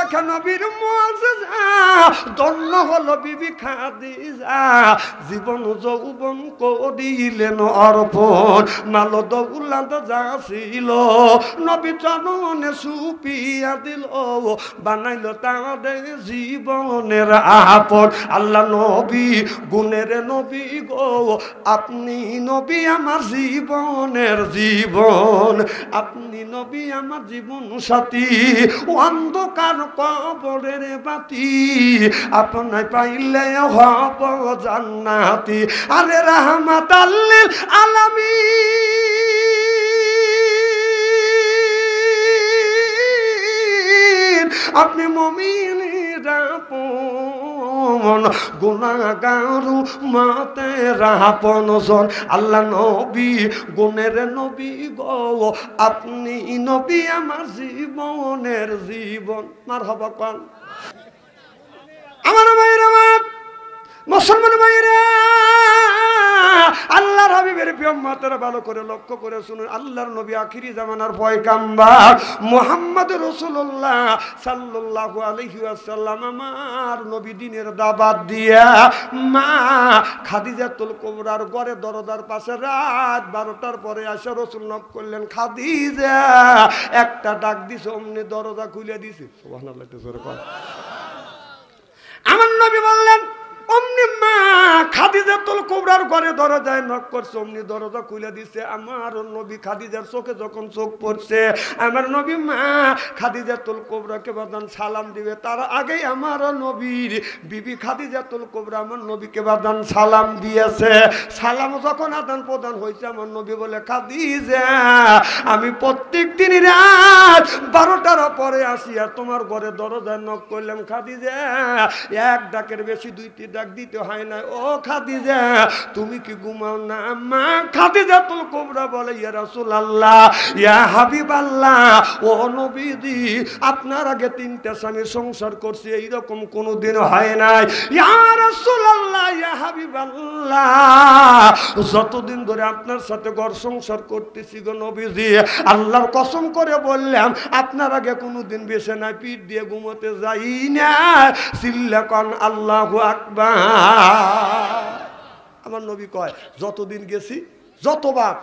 দেখে নবীর মুআজিজা, ধন্য হলো বিবি খাদিজা। জীবন যৌবন করিলেন অর্পণ, মাল দৌলত যা ছিল নবী চরণে সুপিয়া দিল, বানাইল তাদের জীবনের আপন। আল্লাহ নবী গুণের নবী গো, আপনি নবী আমার জীবনের জীবন, আপনি নবী আমার জীবন সাথী, অন্ধকার কবরের বাতি, আপনায় পাইলে হব জান্নাতি। আরে রাহমাতাল লিল আলামিন, আপনি মুমিনের আপন, গুনাহগার উম্মতের আপনজন। আল্লাহ নবী গুণের নবী গো, আপনি নবী আমার জীবনের জীবন। মারহাবা কোন আমার ভাইরা, আমার মুসলমান ভাইরা, আল্লাহর হাবিবের উম্মতেরা ভালো করে লক্ষ্য করে শুনুন। আল্লাহর নবী আখিরি জামানার পয়গাম্বর মুহাম্মদ রাসূলুল্লাহ সাল্লাল্লাহু আলাইহি ওয়াসাল্লাম আমার নবী দিনের দাওয়াত দিয়া মা খাদিজাতুল কুবরার ঘরে দরজার পাশে রাত 12টার পরে এসে রাসূল নক করলেন, খাদিজা, একটা ডাক দিছে, অমনি দরজা খুলে দিছে। সুবহানাল্লাহ, একটু জোরে কর। আমার নবী বললেন, অমনি মা খাদিজাতুল কুবরার ঘরে দরজায় নক করছে, অমনি দরজা খুলে দিছে। আমার নবী খাদিজার চোখে যখন চোখ পড়ছে, আমার নবী মা খাদিজাতুল কুবরাকে বাদান সালাম দিবে, তার আগেই আমার নবীর বিবি খাদিজাতুল কুবরা আমার নবীকে বাদান সালাম দিয়েছে। সালাম যখন আদান প্রদান হয়েছে, আমার নবী বলে, খাদিজা, আমি প্রত্যেক দিন রাত 12টার পরে আসি আর তোমার ঘরে দরজায় নক করলাম। খাদিজা, এক ডাকের বেশি 2টি ডাক দিতে হয় না। ও খাদিজা, তুমি কি ঘুমাও না? মা খাদিজাতুল কুবরা বলে, ইয়া রাসূলুল্লাহ, ইয়া হাবিবাল্লাহ, ও নবীজি, আপনার আগে 3টা স্বামী সংসার করছি, এইরকম কোনোদিন হয় নাই। ইয়া রাসূলুল্লাহ, ইয়া হাবিবাল্লাহ, যতদিন ধরে আপনার সাথে ঘর সংসার করতেছি গো নবীজি, আল্লাহর কসম করে বললাম, আপনার আগে কোনোদিন বিছানায় পিঠ দিয়ে ঘুমোতে যাই না। চিল্লা কোন আল্লাহু আকবার। আমার নবী কয়, যতদিন গেছি, যতবার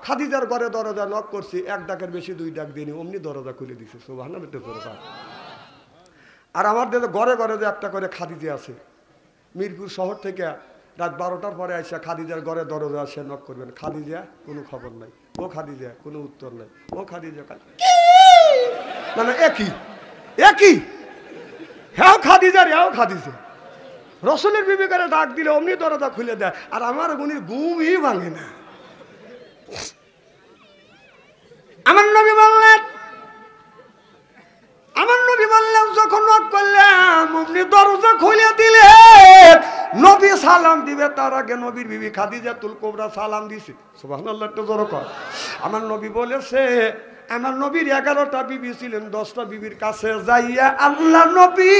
খাদিজার ঘরে দরজা নক করছি, এক ডাকের বেশি 2 ডাক দিইনি, অমনি দরজা খুলে দিছে। সুবহানাল্লাহ। আর আমার দেশে ঘরে ঘরে যে একটা করে খাদিজা আছে, মিরপুর শহর থেকে রাত 12টার পরে আসা খাদিজার ঘরে দরজা আসে নক করবেন, খাদিজা, কোনো খবর নাই। ও খাদিজা, কোনো উত্তর নাই। ও খাদিজা, মানে একই একই, হ্যাঁ খাদিজার, হ্যাঁ খাদিজা। রসুলের বিবি করে ডাক দিলে অমনি দরজা খুলে দেয়, আর আমার গুনির ঘুমই ভাঙে না। আমার নবী বললেন, যখন নক করলাম অমনি দরজা খুলে দিলে। নবী সালাম দিবে, তার আগে নবীর বিবি খাদিজাতুল কুবরা সালাম দিছে। সুবহানাল্লাহ, একটু জোরে কর। আমার নবী বলেছে, আমার নবীর 11টা বিবি ছিলেন, 10টা বিবির কাছে যাইয়া আল্লাহ নবী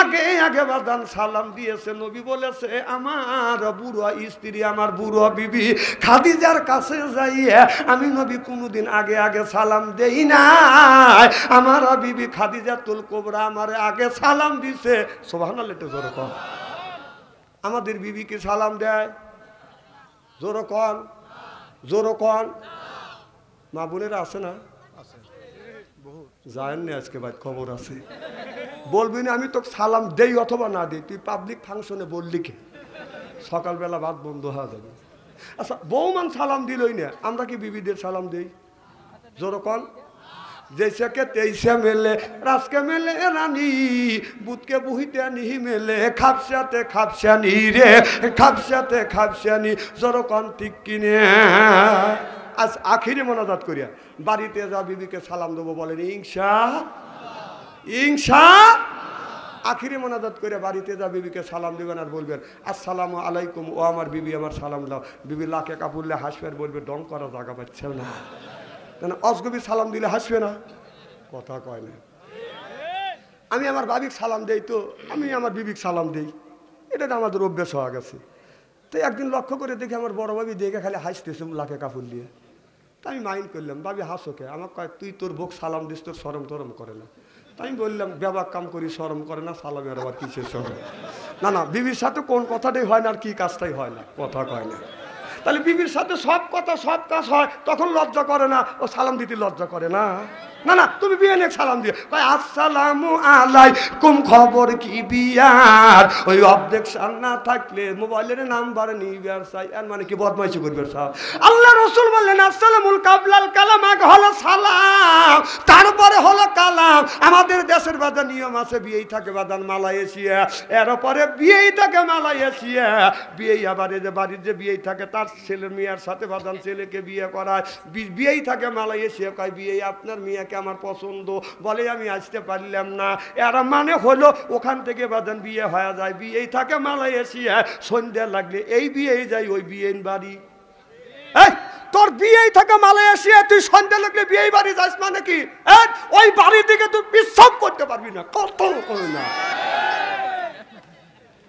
আগে আগে বাদান সালাম দিয়েছে। নবী বলেছে, আমার বুড়ো স্ত্রী, আমার বুড়ো বিবি খাদিজার কাছে যাইয়া আমি নবী কোনোদিন আগে আগে সালাম দেই নাই, আমার বিবি খাদিজাতুল কুবরা আমার আগে সালাম দিছে। সুবহানাল্লাহ, একটু জোরে কর। আমাদের বিবিকে সালাম দেয়? জোরে কর, জোরে কর। মা বোনেরা আছে না? জানেন না, আজকে ভাই খবর আছে, বলবি না আমি তো সালাম দেই অথবা না দিই, তুই পাবলিক ফাংশনে বললি কে? সকালবেলা ভাত বন্ধ হয়ে যাবে। আচ্ছা, বৌমান সালাম দিলই না, আমরা কি বিবিদের সালাম দেই? যেরকম जैसे तैसे मेले राजके मेले रानी बुध के बुहिते निहि मेले खापसाते खापसानी रे खापसाते खापसानी जरो कौन ठीक किने आज आखिरी मोनाजात करिया बाड़ीते जा बीबी के सलाम देबो बोलेन इंशा इंशा आखिरी मोनाजात करिया बाड़ीते जा बीबी के सलाम दिबेन और बोलबेन अस्सलामु आलाइकुम ओ आमार बीबी आमार सलाम दाओ बीबी लाखे कापुरले हासबे और बोलबे डং करा जागा पाচ্ছে না ना अजगबी सलाम दिले हासबे ना कथा कय ना আমি আমার বাবিক সালাম দেই তো আমি আমার বিবিক সালাম দেই এটা আমাদের অভ্যাস হয়ে গেছে তো একদিন লক্ষ্য করে দেখি আমার বড় ভাবি দেখে খালি হাসতেছে লাখে কাপড় দিয়ে তাই আমি মাইন্ড করলাম ভাবি হাসো কে আমাকে কয় তুই তোর বউক সালাম দিস তোর শরম টরম করে না তাই বললাম বেবাক কাম করি শরম করে না, সালামের আবার কিসের শরম? না না, বিবির সাথে কোন কথাটাই হয় না আর কি কাজটাই হয় না, কথা কয় না। তাহলে বিবির সাথে সব কথা সব কাজ হয়, তখন লজ্জা করে না, ও সালাম দিতে লজ্জা করে না? না না, তুমি বিয়ে নিয়ে সালাম দিয়ে ভাই আসসালামু আলাইকুম, খবর কি বিয়ার? ওই অবজেকশন না থাকলে মোবাইলের নাম্বার নিবার চাই, আর মানে কি বদমাইশি করবে সব। আল্লাহ রাসূল বললেন আসসালামুল কাবলাল কালাম, আগে হলো সালাম তারপরে হলো কালাম। আমাদের দেশের বাজার নিয়ম আছে, বিয়েই থাকে বাদান মালয়েশিয়া, এরপরে বিয়েই থাকে মালয়েশিয়া, বিয়েই আবার এই যে বাড়ির যে বিয়েই থাকে তার ছেলের মেয়ের সাথে বাদান ছেলেকে বিয়ে করায়, বিয়েই থাকে মালয়েশিয়া। কয় বিয়ে আপনার মেয়ে আমার পছন্দ, বলে আমি আসতে পারলাম না, এরা মানে হলো ওখান থেকে বাদান বিয়ে হয়ে যায়, বিয়েই থাকে মালয়েশিয়া। সন্ধ্যা লাগলে এই বিয়েই যাই ওই বিয়ে বাড়ি। এই তোর বিয়েই থাকে মালয়েশিয়া, তুই সন্ধ্যা লাগলে বিয়ে বাড়ি যাস মানে কি? ওই বাড়ির দিকে তুই বিশ্বাস করতে পারবি না, কত করে না।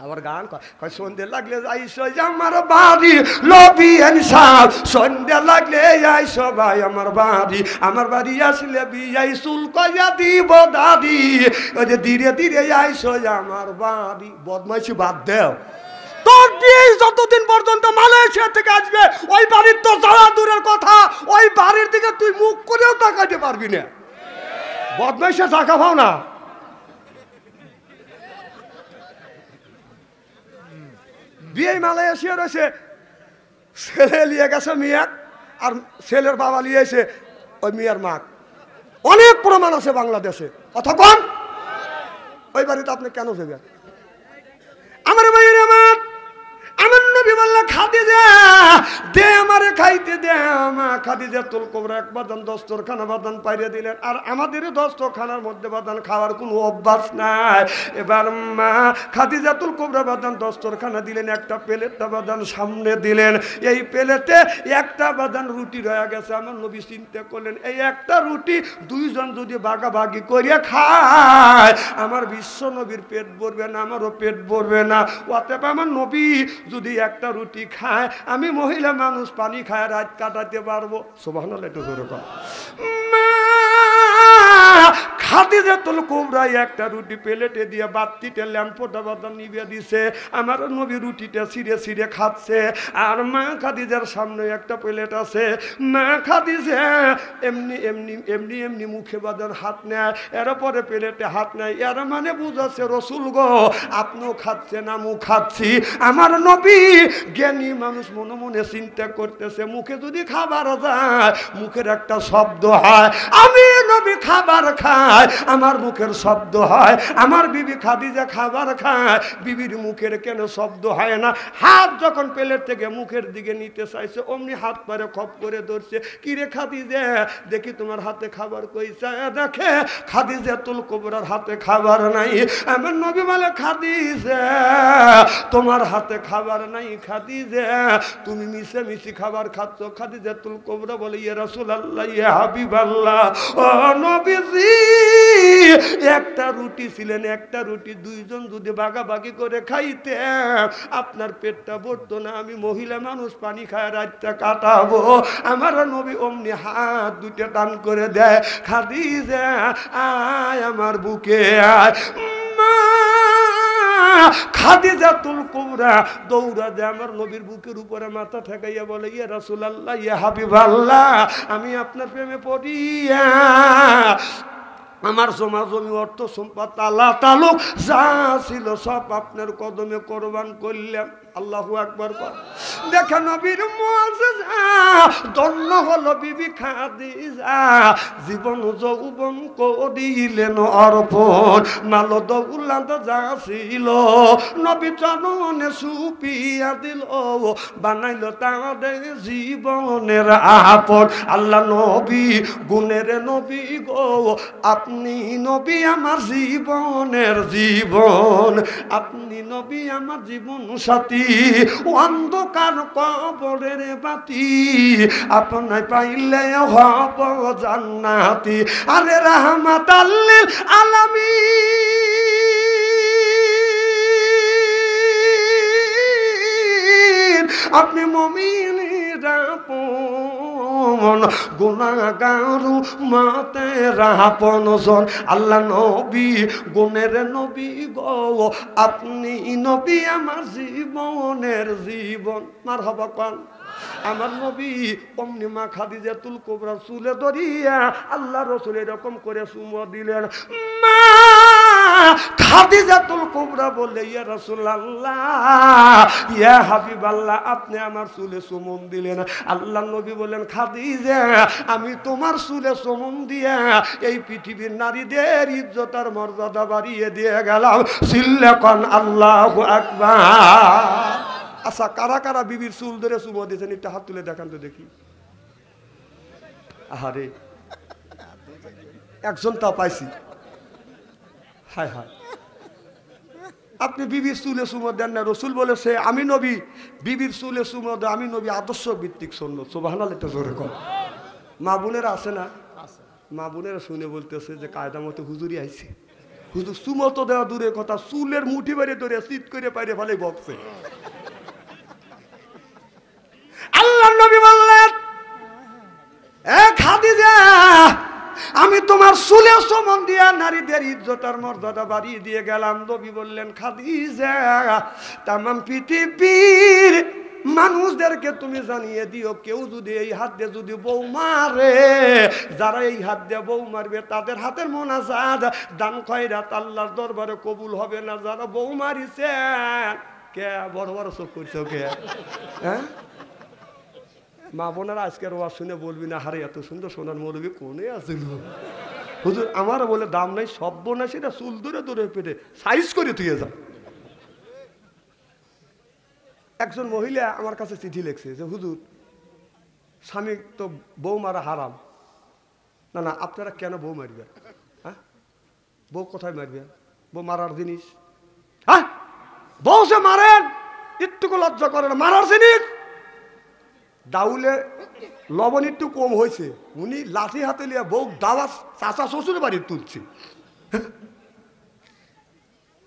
আবার গান কয় সন্ধ্যে লাগলে যাইছো আমার বাড়ি লবি এনসাব, সন্ধ্যা লাগলে আইসো ভাই আমার বাড়ি আসলে বিয়াই চুল কইয়া দিব দাদি, ওই যে ধীরে ধীরে আইসো আমার বাড়ি। বদমাইশি বাদ দেও, তোর বিয়ে যতদিন পর্যন্ত মালয়েশিয়া থেকে আসবে ওই বাড়ির তো যাওয়া দূরের কথা, ওই বাড়ির দিকে তুই মুখ করেও তাকাইতে পারবি না। বদমাইশে টাকা পাও না। বিয়ে মালয়েশিয়া রয়েছে, ছেলে নিয়ে গেছে মেয়ে, আর ছেলের বাবা নিয়ে এসে ওই মেয়ের মা। অনেক প্রমাণ আছে বাংলাদেশে, কথা কন। ওই বাড়িতে আপনি কেন যাবেন? আমার ভাইয়ের আমার নবী বললেন খাদিজা দে আমারে খাইতে দে, মা খাদিজা তুল কোবরা এক বাদান দস্তরখানা বাদান পাইরে দিলেন। আর আমাদের দস্তরখানার মধ্যে বাদান খাওয়ার কোনো অভ্যাস নাই। এবার মা খাদিজা তুল কোবরা বাদান দস্তরখানা দিলেন, একটা প্লেটটা বাদান সামনে দিলেন, এই প্লেটে একটা বাদান রুটি রয়ে গেছে। আমার নবী চিন্তা করলেন এই একটা রুটি দুইজন যদি ভাগাভাগি করিয়া খায় আমার বিশ্ব নবীর পেট ভরবে না, আমারও পেট ভরবে না। অতএব আমার নবী যদি একটা রুটি খায়, আমি মহিলা মানুষ পানি খায় রাত কাটাতে পারবো। সুবহানাল্লাহ, একটু জোরে কর। খাদিজাতুল কুবরা একটা রুটি প্লেটে দিয়ে বাতিতে ল্যাম্পটা বাদাম নিভিয়ে দিছে। আমার নবী রুটিটা ছিঁড়ে ছিঁড়ে খাচ্ছে, আর মা খাদিজার সামনে একটা প্লেট আছে। মা খাদিজা এমনি এমনি এমনি এমনি মুখে বাদার হাত নেয়, এরপরে প্লেটে হাত নেয়, এর মানে বুঝাচ্ছে রসুল গো আপনিও খাচ্ছেন আমিও খাচ্ছি। আমার নবী জ্ঞানী মানুষ মনে মনে চিন্তা করতেছে মুখে যদি খাবার যায় মুখের একটা শব্দ হয়, আমি নবী খাবার খায় আমার মুখের শব্দ হয়, আমার বিবি খাদিজা খাবার খায় বিবির মুখের কেন শব্দ হয় না? হাত যখন প্লেট থেকে মুখের দিকে নিতে চাইছে অমনি হাত পারে খপ করে ধরছে। কিরে খাদিজা দেখি তোমার হাতে খাবার কইছে, দেখে খাদিজাতুল কুবরার হাতে খাবার নাই। আমার নবী বলে খাদিজা তোমার হাতে খাবার নাই, খাদিজা তুমি মিশে মিশি খাবার খাচ্ছ। খাদিজাতুল কুবরা বলে ইয়া রাসূলুল্লাহ ইয়া হাবিবাল্লাহ, ও নবীজি একটা রুটি ছিলেন, একটা রুটি দুইজন যদি ভাগাভাগি করে খাইতে আপনার পেটটা ভরতো না, আমি মহিলা মানুষ পানি খায় রাতটা কাটাবো। আমার নবী অমনি হাত দুটো টান করে দেয়, খাদিজা আয় আমার বুকে আয়। খাদিজাতুল কুবরা দৌড়া যায় আমার নবীর বুকের উপরে মাথা ঠেকাইয়া বলে ইয়া রাসূলুল্লাহ ইয়া হাবিবাল্লাহ, আমি আপনার প্রেমে পড়িয়া আমার জমা জমি অর্থ সম্পদ তালা তালুক যা ছিল সব আপনার কদমে কোরবান করলাম। আল্লাহু আকবার। দেখে নবীর মুআজিজা, ধন্য হলো বিবি খাদিজা, জীবন যৌবন করিলেন অর্পণ, মাল দৌলত যা ছিল নবী চরণে সুপিয়া দিল, বানাইল তাদের জীবনের আপন। আল্লাহ নবী গুণের নবী গো, আপনি নবী আমার জীবনের জীবন, আপনি নবী আমার জীবন সাথী, অন্ধকার কবরের বাতি, আপনায় পাইলে হব জান্নাতি। আরে রাহমাতাল লিল আলামিন, আপনি মুমিনের আপন, গুনাহগার উম্মতের আপনজন আল্লাহ নবী গুণের নবী গো আপনি নবী আমার জীবনের জীবন মারহাবা কোন আমার নবী অমনি মা খাদিজাতুল কুবরা চুলে ধরিয়া আল্লাহ রাসূল এরকম করে চুমো দিলেন মা খাদিজাতুল কুবরা বলে ইয়া রাসূলুল্লাহ ইয়া হাবিবাল্লাহ আপনি আমার চুলে চুমন দিলেন আল্লাহ নবী বলেন খাদিজা আমি তোমার চুলে চুমন দিয়া এই পৃথিবীর নারীদের ইজ্জত আর মর্যাদা বাড়িয়ে দিয়ে গেলাম সিল্লাকান আল্লাহু আকবার আচ্ছা কারা কারা বিবির চুল ধরে চুমো দিয়েছেন একটা হাত তুলে দেখান তো দেখি আহারে একজন তা পাইছি হায় হায় আপনি বিবির চুলে চুমো দেন না রসুল বলেছে আমি নবী বিবির চুলে চুমো দেয় আমি নবী আদর্শ ভিত্তিক সুন্নাত সুবহানাল্লাহ এটা জোরে কর মা বোনেরা আছে না মা বোনেরা শুনে বলতেছে যে কায়দা মতো হুজুরি আইছে হুজুর চুমো তো দেওয়া দূরের কথা চুলের মুঠি বেড়ে ধরে শীত করে পাইরে ফেলে বকছে আল্লাহ নবী বললেন এ খাদিজা আমি তোমার চুলে চুমন দিয়া নারীদের ইজ্জত আর মর্যাদা বাড়িয়ে দিয়ে গেলাম নবী বললেন খাদিজা তামাম পৃথিবীর মানুষদেরকে তুমি জানিয়ে দিও কেউ যদি এই হাত দিয়ে যদি বউ মারে যারা এই হাত দিয়ে বউ মারবে তাদের হাতের মোনাজাত দান খয়রাত আল্লাহর দরবারে কবুল হবে না যারা বউ মারিছেন কে বড় বড় চোখ করছে কে হ্যাঁ মা বোনেরা আজকের ওয়াজ শুনে বলবি না হারে এত সুন্দর সোনার মৌলবী কোনে আছিল হুজুর আমারও বলে দাম নাই সব্য না সেটা চুল ধরে ধরে পেটে সাইজ করে তুই যা একজন মহিলা আমার কাছে চিঠি লিখছে যে হুজুর স্বামী তো বউ মারা হারাম না না আপনারা কেন বউ মারবেন হ্যাঁ বউ কোথায় মারবেন বউ মারার জিনিস হ্যাঁ বউ সে মারেন একটুকু লজ্জা করেন মারার জিনিস দাউলে লবণ একটু কম হয়েছে উনি লাঠি হাতে নিয়ে বউ দাওয়া চাচা শ্বশুর বাড়ি তুলছে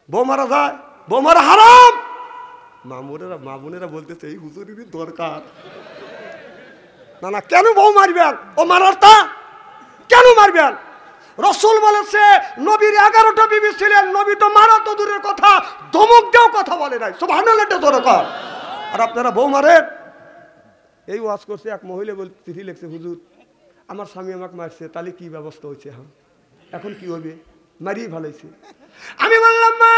বউ মারা যায় বউ মারা হারাম মা বোনেরা বলতেছে এই হুজুরেরই দরকার না না কেন বউ মারবেন ও মারার তা কেন মারবেন রসুল বলেছে নবীর 11টা বিবি ছিলেন নবী তো মারা তো দূরের কথা ধমক দেও কথা বলে নাই সুবহানাল্লাহ এটা দরকার আর আপনারা বউ মারেন এই ওয়াজ করছে এক মহিলা চিঠি লিখছে হুজুর আমার স্বামী আমাকে মারছে তাহলে কি ব্যবস্থা হয়েছে এখন কি হবে মারিয়ে ভালাইছে আমি বললাম মা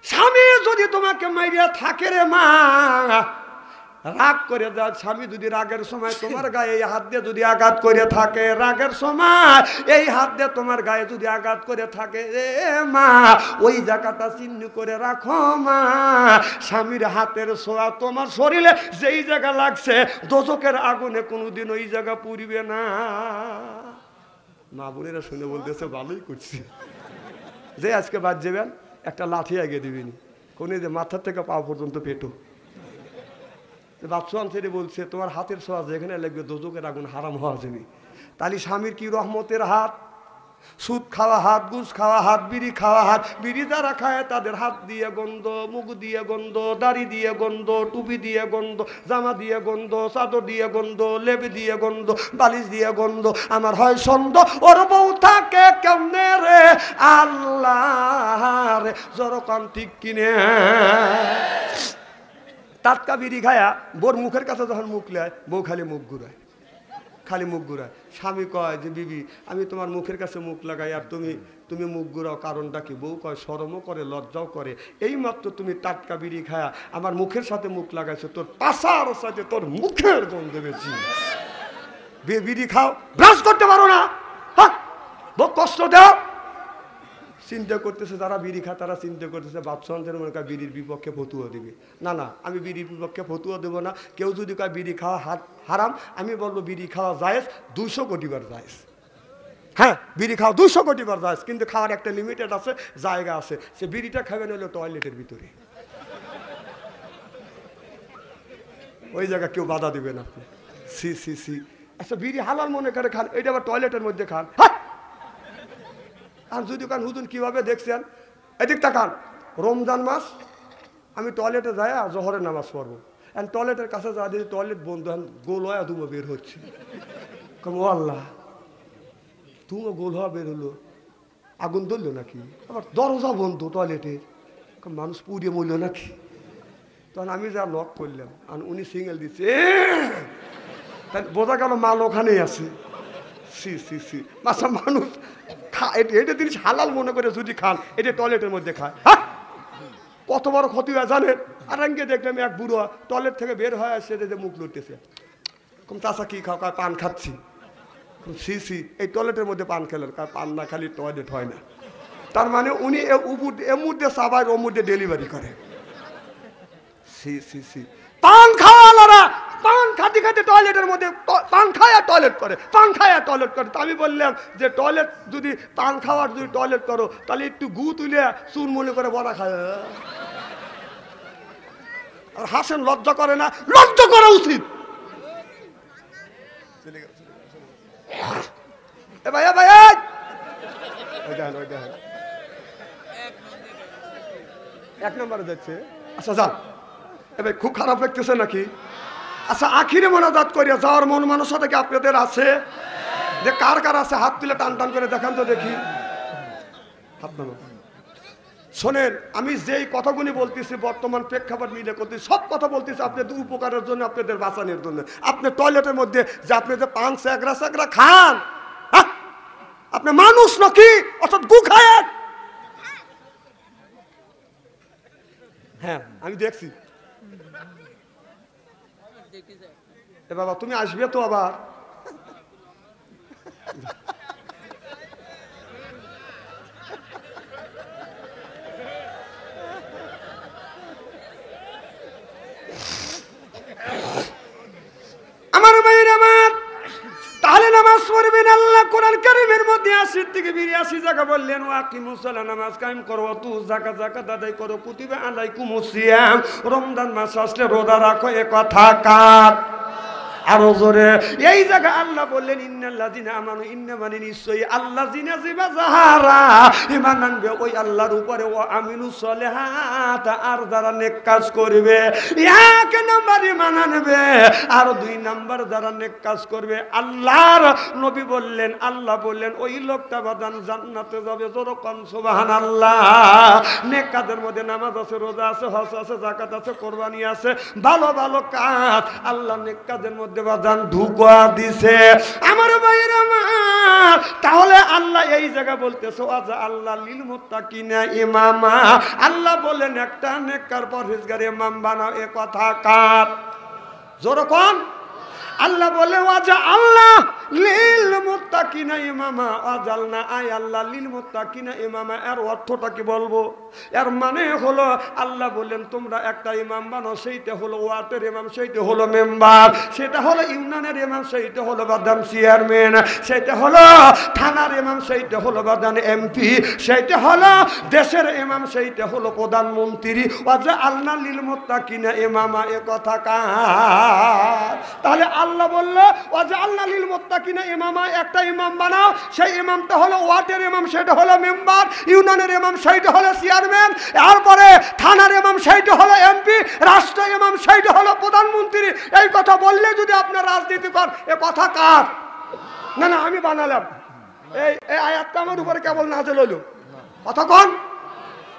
স্বামী যদি তোমাকে মারিয়া থাকে রে মা রাগ করে যা স্বামী যদি রাগের সময় তোমার গায়ে এই হাত দিয়ে যদি আঘাত করে থাকে রাগের সময় এই হাত দিয়ে তোমার গায়ে যদি আঘাত করে থাকে রে মা ওই জায়গাটা চিহ্ন করে রাখো মা স্বামীর হাতের ছোঁয়া তোমার শরীরে যেই জায়গা লাগছে দোজকের আগুনে কোনোদিন ওই জায়গা পুড়বে না মা বোনেরা শুনে বলতেছে ভালোই করছি যে আজকে বাদ যাবেন একটা লাঠি আগে দিবিনি কোন যে মাথার থেকে পা পর্যন্ত পেটো বাদশাহ ছেড়ে বলছে তোমার হাতের ছোঁয়া যেখানে লাগবে দোজকের আগুন হারাম হওয়া যাবে তাহলে স্বামীর কি রহমতের হাত সুদ খাওয়া হাত ঘুষ খাওয়া হাত বিড়ি খাওয়া হাত বিড়ি যারা খায় তাদের হাত দিয়ে গন্ধ মুখ দিয়ে গন্ধ দাড়ি দিয়ে গন্ধ টুপি দিয়ে গন্ধ জামা দিয়ে গন্ধ চাদর দিয়ে গন্ধ লেপ দিয়ে গন্ধ বালিশ দিয়ে গন্ধ আমার হয় সন্দ ওর বউ থাকে কেমনে রে আল্লাহ রে জরকান ঠিক কিনে টাটকা বিড়ি খায়া বোর মুখের কাছে যখন মুখ লেয় বউ খালি মুখ ঘুরায় স্বামী কয় যে বিবি আমি তোমার মুখের কাছে মুখ লাগাই আর তুমি মুখ ঘুরাও কারণটা কি বউ কয় শরমও করে লজ্জাও করে এই মাত্র তুমি টাটকা বিড়ি খায়া আমার মুখের সাথে মুখ লাগাইছো তোর পাশার সাথে তোর মুখের গন্ধ বেশি বিড়ি খাও ব্রাশ করতে পারো না হ্যাঁ বউ কষ্ট দাও চিন্তা করতেছে যারা বিড়ি খায় তারা চিন্তা করতেছে বাদশাহের মনে কয় বিড়ির বিপক্ষে ফতুয়া দিবে না না আমি বিড়ির বিপক্ষে ফতুয়া দেবো না কেউ যদি কয় বিড়ি খাওয়া হারাম আমি বলবো বিড়ি খাওয়া জায়েজ 200 কোটি বার জায়েজ হ্যাঁ বিড়ি খাওয়া 200 কোটি বার জায়েজ কিন্তু খাওয়ার একটা লিমিটেড আছে জায়গা আছে সে বিড়িটা খাবেন হলো টয়লেটের ভিতরে ওই জায়গা কেউ বাধা দিবে না আপনি সি আচ্ছা বিড়ি হালাল মনে করে খান এটা আবার টয়লেটের মধ্যে খান আর যদি কান হুজুর কিভাবে দেখছেন এদিক তাকান রমজান মাস আমি টয়লেটে যাই আর জোহরের নামাজ পড়বো টয়লেটের কাছে যা দিদি টয়লেট বন্ধ গোল হয় দুমো বের হচ্ছে ও আল্লাহ, তুমিও গোল হওয়া বের হলো, আগুন ধরলো নাকি? আবার দরজা বন্ধ টয়লেটের, মানুষ পুড়িয়ে মরল নাকি? তখন আমি যা লক করলাম, আর উনি সিঙ্গেল দিচ্ছে, বোঝা গেল মাল ওখানেই আছে। সি সি সি, মাসা মানুষ এটা জিনিস হালাল মনে করে যদি খান, এটা টয়লেটের মধ্যে খায়, হ্যাঁ কত বড় ক্ষতি হয় জানেন? আর আঙ্গে দেখলাম এক বুড়ো টয়লেট থেকে বের হয়ে আসছে, মুখ লুটতেছে, কম চাষা কি খাও? কার পান খাচ্ছি। সি সি, এই টয়লেটের মধ্যে পান খেলেন, কার পান না খালি টয়লেট হয় না। তার মানে উনি এর মধ্যে সাবাই ওর মধ্যে ডেলিভারি করে। সি সি সি, পান খাওয়ালারা পান খাতে খাতে টয়লেটের মধ্যে পান খায় আর টয়লেট করে, পান খায় আর টয়লেট করে। তো আমি বললাম যে টয়লেট যদি পান খাওয়ার যদি টয়লেট করো, তাহলে একটু গু তুলে চুন মনে করে বড়া খায়। আর হাসেন, লজ্জা করে না? লজ্জা করা উচিত। এ ভাই, ভাই এক নম্বরে যাচ্ছে। আচ্ছা যান, এবার খুব খারাপ লাগতেছে নাকি? আচ্ছা আখিরে মোনাজাত করিয়া যাওয়ার মন মানসিকতা কি আপনাদের আছে? যে কার কার আছে হাত তুলে টান টান করে দেখান তো দেখি, হাত নামা। শোনেন, আমি যেই কথাগুলি বলতেছি বর্তমান প্রেক্ষাপট মিলে করতেছি, সব কথা বলতেছি আপনাদের উপকারের জন্য, আপনাদের বাঁচানোর জন্য। আপনি টয়লেটের মধ্যে যে আপনি যে পান স্যাগরা স্যাগরা খান, আপনি মানুষ নাকি? অর্থাৎ গু খায়। হ্যাঁ আমি দেখছি। এ বাবা তুমি আসবে তো আবার? আমার ভাইয়ের আমার, তাহলে নামাজ পড়বেন। আল্লাহ কোরআন কারীমের মধ্যে ৮০ থেকে ৮২ জায়গা বললেন, ওয়াকিমুস সালাহ, নামাজ কায়েম করো, তু যাকাত আদায় করো, কুতিবা আলাইকুমুস সিয়াম, রমজান মাস আসলে রোজা রাখো। এ কথা কার? আরো জোরে। এই জায়গা আল্লাহ বললেন, ইন্নাল্লাযিনা আমানু, ইন্না মানে নিশ্চয়ই আল্লাযিনা যারা ঈমান আনবে ওই আল্লাহর উপরে, ও আমিনুস সলিহাত, আর যারা নেক কাজ করবে। এক নাম্বার ঈমান আনবে, আর দুই নাম্বার যারা নেক কাজ করবে। আল্লাহর নবী বললেন, আল্লাহ বললেন ওই লোকটা বাদান জান্নাতে যাবে। যতক্ষণ সুবহানাল্লাহ। নেক কাজের মধ্যে নামাজ আছে, রোজা আছে, হজ আছে, যাকাত আছে, কোরবানি আছে, ভালো ভালো কাজ। আল্লাহ নেক কাজের মধ্যে বাজান ঢুকা দিছে। আমার ভাইয়ের আমার, তাহলে আল্লাহ এই জায়গা বলতেছে, আজ আল্লাহ লিল মুত্তাকিনা ইমামা, আল্লাহ বলেন একটা নেককার পরহেজগার ইমাম বানাও। এ কথা কার? জোরে কোন? আল্লাহ বলে ওয়াজা আল্লাহ লিল মুত্তাকিনা ইমামা, আজালনা আয় আল্লাহ লিল মুত্তাকিনা ইমামা। এর অর্থটা কি বলবো? এর মানে হলো আল্লাহ বললেন তোমরা একটা ইমাম বানো, সেইটা হলো ওয়ার্ডের ইমাম, সেইটা হলো মেম্বার, সেটা হলো ইউনিয়নের ইমাম, সেইটা হলো বাদাম চেয়ারম্যান, সেটা হলো থানার ইমাম, সেইটা হলো বাদান এমপি, সেইটা হলো দেশের ইমাম, সেইটা হলো প্রধানমন্ত্রী। ওয়াজা আল্লাহ লিল মুত্তাকিনা ইমামা। এ কথা কার? তাহলে আল্লাহ বলল ওয়াজা আল্লাহ লিল মুত্তাকিনা ইমামা, একটা ইমাম বানাও। সেই ইমামটা হলো ওয়ার্ডের ইমাম, সেটা হলো মেম্বার, ইউনিয়নের ইমাম সেইটা হলো চেয়ারম্যান, এরপরে থানার ইমাম সেইটা হলো এমপি, রাষ্ট্র ইমাম সেইটা হলো প্রধানমন্ত্রী। এই কথা বললে যদি আপনার রাজনীতি কর, এ কথা কার? না না আমি বানালাম। এই আয়াতটা আমার উপরে কেবল নাযিল হলো, কথা কোন?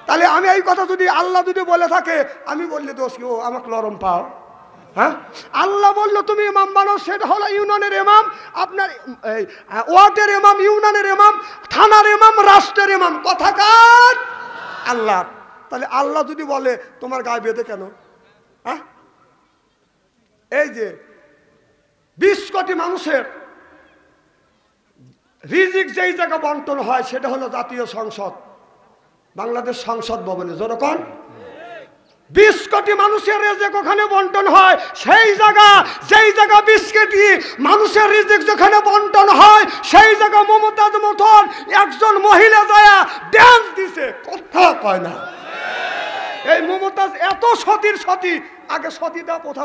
তাহলে আমি এই কথা যদি আল্লাহ যদি বলে থাকে, আমি বললে দোষ কি? ও আমাকে লরম পাও? হ্যাঁ, আল্লাহ বললো তুমি ইমাম বানো, সেটা হলো ইউনিয়নের ইমাম, আপনার ওয়ার্ডের ইমাম, ইউনিয়নের ইমাম, থানার ইমাম, রাষ্ট্রের ইমাম। কথা কার? আল্লাহ। তাহলে আল্লাহ যদি বলে তোমার গায়ে বেঁধে কেন? হ্যাঁ, এই যে 20 কোটি মানুষের রিজিক যেই জায়গা বন্টন হয় সেটা হলো জাতীয় সংসদ, বাংলাদেশ সংসদ ভবনে। যখন 20 কোটি মানুষের রিজিক ওখানে বন্টন হয়, সেই জায়গা, যেই জায়গা 20 কোটি মানুষের রিজিক যেখানে বন্টন হয়, সেই জায়গা মমতাজ মতন একজন মহিলা যায় ড্যান্স দিছে, কথা কয় না। এই মমতাজ এত সতীর সতী, আগে সতীটা প্রথা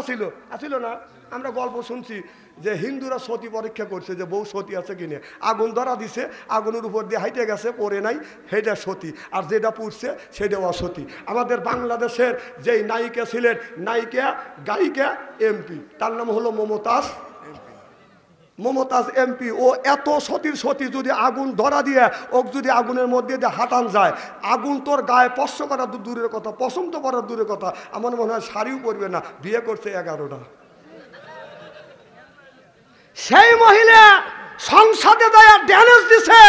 ছিল না? আমরা গল্প শুনছি যে হিন্দুরা সতী পরীক্ষা করছে যে বউ সতী আছে কিনে, আগুন ধরা দিছে, আগুনের উপর দিয়ে হাইটে গেছে, পড়ে নাই, সেটা সতী, আর যেটা পুড়ছে সেটা অসতী। আমাদের বাংলাদেশের যেই নায়িকা ছিলেন, নায়িকা গায়িকা এমপি, তার নাম হলো মমতাজ। মমতাজ এমপি ও এত সতীর সতী, যদি আগুন ধরা দিয়ে ওক যদি আগুনের মধ্যে দিয়ে হাঁটান যায়, আগুন তোর গায়ে স্পর্শ করা দূরের কথা, পছন্দ করার দূরের কথা, আমার মনে হয় শাড়িও পরবে না। বিয়ে করছে 11টা। সেই মহিলা সংসদে যায় ড্যান্স দিছে,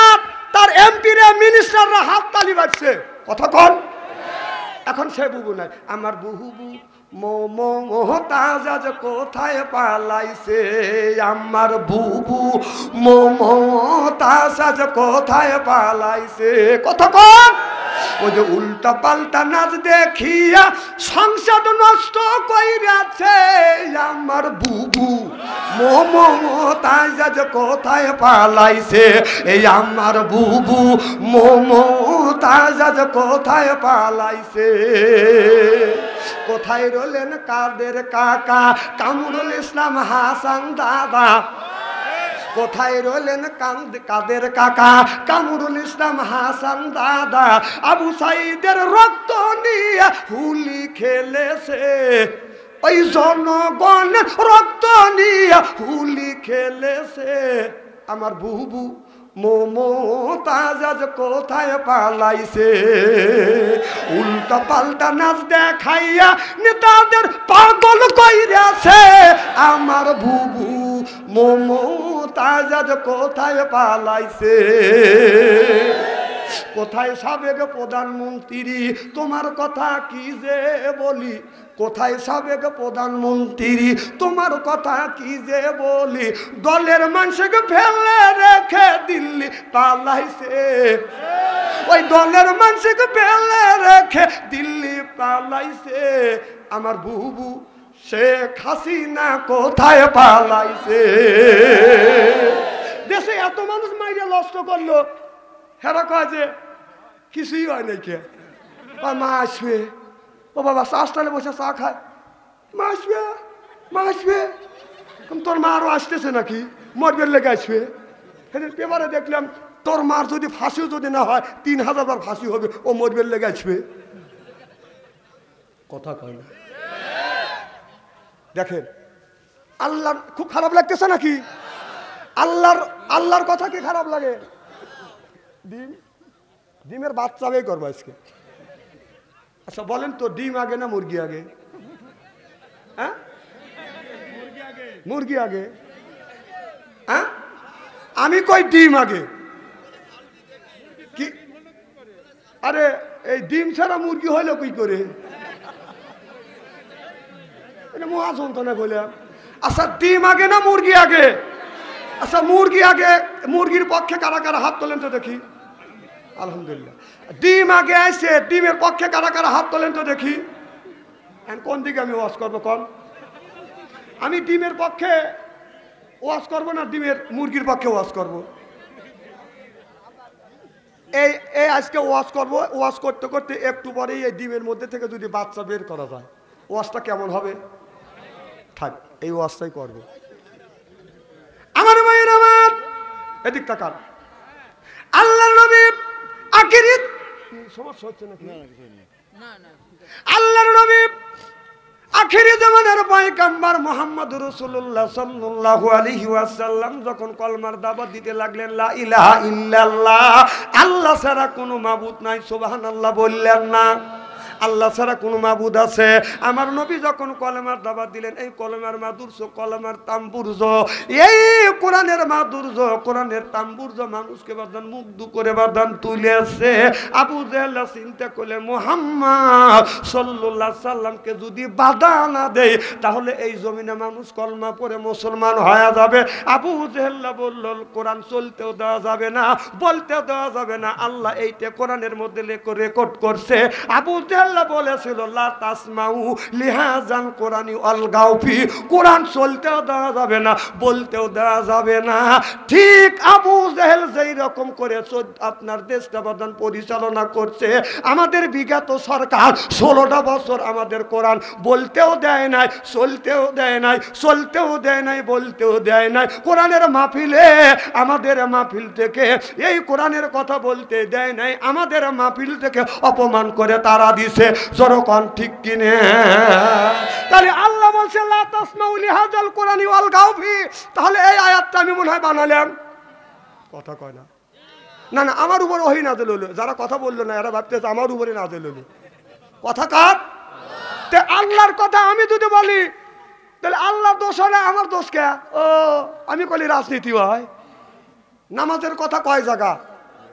আর তার এমপিরা মিনিস্টাররা হাত তালি বাজছে। কথা কন। এখন সে বুবু নাই, আমার বুবু মোহতাজ আজ কোথায় পালাইছে, আমার বুবু মোহতাজ আজ কোথায় পালাইছে। কথা কন। ওই যে উল্টা পাল্টা নাচ দেখিয়া সংসদ নষ্ট কইরাছে, আমার বুবু মোহতাজ আজ কোথায় পালাইছে, এই আমার বুবু মোহতাজ আজ কোথায় পালাইছে। কোথায় রইলেন কাদের কাকা কামরুল ইসলাম হাসান দাদা, কোথায় রইলেন কাদের কাকা কামরুল ইসলাম হাসান দাদা, আবু সাইদের রক্ত নিয়ে হুলি খেলেছে, ওই জনগণ রক্ত নিয়ে হুলি খেলেছে, আমার বুবু মোমতাজ আজ কোথায় পালাইছে। উল্টা পাল্টা নাচ দেখাইয়া নেতাদের পাগল কইরাছে, আমার বুবু মোমতাজ আজ কোথায় পালাইছে। কোথায় সাবেক প্রধানমন্ত্রী, তোমার কথা কি যে বলি, কোথায় সাবেক প্রধানমন্ত্রী, তোমার কথা কি যে বলি, দলের মানুষকে ফেলে রেখে দিল্লি পালাইছে, ওই দলের মানুষকে ফেলে রেখে দিল্লি পালাইছে, আমার বুবু শেখ হাসিনা কোথায় পালাইছে। দেশে এত মানুষ মাইরে নষ্ট করলো, হেরা কয় যে কিছুই হয় নাই, কে মা আসবে, ও বাবা চাষটালে বসে চা খায়, মা আসবে মা আসবে, তোর মা আরো আসতেছে নাকি, মরবের লেগে আসবে। সেদিন পেপারে দেখলাম তোর মার যদি ফাঁসিও যদি না হয় 3000 বার ফাঁসি হবে, ও মরবের লেগে আসবে। কথা কয় না। দেখেন আল্লাহ খুব খারাপ লাগতেছে নাকি, আল্লাহর কথা কি খারাপ লাগে। ডিমের বাচ্চা বের করবো আজকে। আচ্ছা বলেন তো, ডিম আগে না মুরগি আগে? হ্যাঁ, মুরগি আগে। হ্যাঁ, আমি কই ডিম আগে। কি আরে এই ডিম ছাড়া মুরগি হইলো কি করে, এটা মহা যন্ত্রণা বললাম। আচ্ছা ডিম আগে না মুরগি আগে? আচ্ছা মুরগি আগে, মুরগির পক্ষে কারা কারা হাত তোলেন তো দেখি। আলহামদুলিল্লাহ। ডিম আগে আসে, ডিমের পক্ষে কারা কারা হাত তোলেন তো দেখি। কোন দিকে আমি ওয়াজ করবো কন? আমি ডিমের পক্ষে ওয়াজ করবো না ডিমের মুরগির পক্ষে ওয়াজ করব? এই আজকে ওয়াজ করবো। ওয়াজ করতে করতে একটু পরেই এই ডিমের মধ্যে থেকে যদি বাচ্চা বের করা যায়, ওয়াজটা কেমন হবে? থাক, এই ওয়াজটাই করবো। আমার ভাইয়ের আমার এদিক তাকান। আল্লাহর নবী আখিরি সমস্যা হচ্ছে নাকি? আল্লাহর নবী আখিরি জামানার পয়গম্বর মুহাম্মদুর রাসূলুল্লাহ সাল্লাল্লাহু আলাইহি ওয়াসাল্লাম যখন কলমার দাওয়াত দিতে লাগলেন, লা ইলাহা ইল্লাল্লাহ, আল্লাহ ছাড়া কোনো মাবুদ নাই, সুবহানাল্লাহ বললেন না? আল্লাহ ছাড়া কোনো মাবুদ আছে? আমার নবী যখন কলেমার দাওয়াত দিলেন, এই কলেমার মাধুর্য, কলেমার তাম্বুর্য, এই কোরআনের মাধুর্য, কোরআনের তাম্বুর্য মানুষকে বাদান মুগ্ধ করে বাদান তুলেছে। আবু জেহেল চিন্তা করলে মুহাম্মদ সাল্লাল্লাহু আলাইহি সাল্লামকে যদি বাধা না দেয়, তাহলে এই জমিনে মানুষ কলমা পড়ে মুসলমান হয়ে যাবে। আবু জেহেল বলল, কোরআন চলতেও দেওয়া যাবে না, বলতেও দেওয়া যাবে না। আল্লাহ এইটা কোরআনের মধ্যে রেকর্ড করছে। আবু জেহেল বলেছিল, লা তাসমাউ লিহাজান কোরআনি আলগাউ ফি, কোরআন চলতেও দেওয়া যাবে না, বলতেও দেওয়া যাবে না। ঠিক আবু জেহেল যেই রকম করে আপনার দেশটা বাদান পরিচালনা করছে, আমাদের বিগত সরকার 16টা বছর আমাদের কোরআন বলতেও দেয় নাই, চলতেও দেয় নাই, চলতেও দেয় নাই, বলতেও দেয় নাই। কোরআনের মাহফিলে, আমাদের মাহফিল থেকে এই কোরআনের কথা বলতে দেয় নাই, আমাদের মাহফিল থেকে অপমান করে তারা দিছে। আছে, জনগণ ঠিক কিনে? তাহলে আল্লাহ বলছে লা তাসমাউ লিহাযাল কুরআনি ওয়ালগাউ ফি, তাহলে এই আয়াতটা আমি মনে হয় বানালাম। কথা কয় না, না না আমার উপর ওহী নাযিল হলো, যারা কথা বললো না এরা ভাবতেছে আমার উপরে নাযিল হলো। কথা কার? তে আল্লাহর কথা আমি যদি বলি তাহলে আল্লাহর দোষ হয় না, আমার দোষ কে? ও আমি কলি রাজনীতি হয়। নামাজের কথা কয় জায়গা?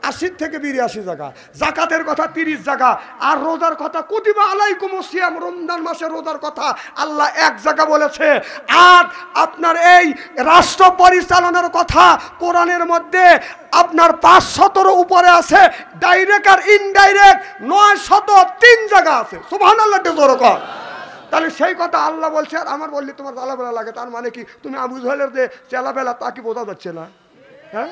80 থেকে 82 জায়গা। যাকাতের কথা 30 জায়গা। আর রোজার কথা কুতিবা আলাইকুমুস সিয়াম, রমজান মাসে রোজার কথা আল্লাহ এক জায়গা বলেছে। আর আপনার এই রাষ্ট্র পরিচালনার কথা কোরআনের মধ্যে আপনার 500-এর উপরে আছে, ডাইরেক্ট আর ইনডাইরেক্ট 903 জায়গা আছে। সুবহানাল্লাহ জোরে কর। তাহলে সেই কথা আল্লাহ বলছে আর আমার বললি তোমার জ্বালাবেলা লাগে, তার মানে কি তুমি আবু জাহেলের যে চেলাবেলা তা কি বোঝা যাচ্ছে না? হ্যাঁ,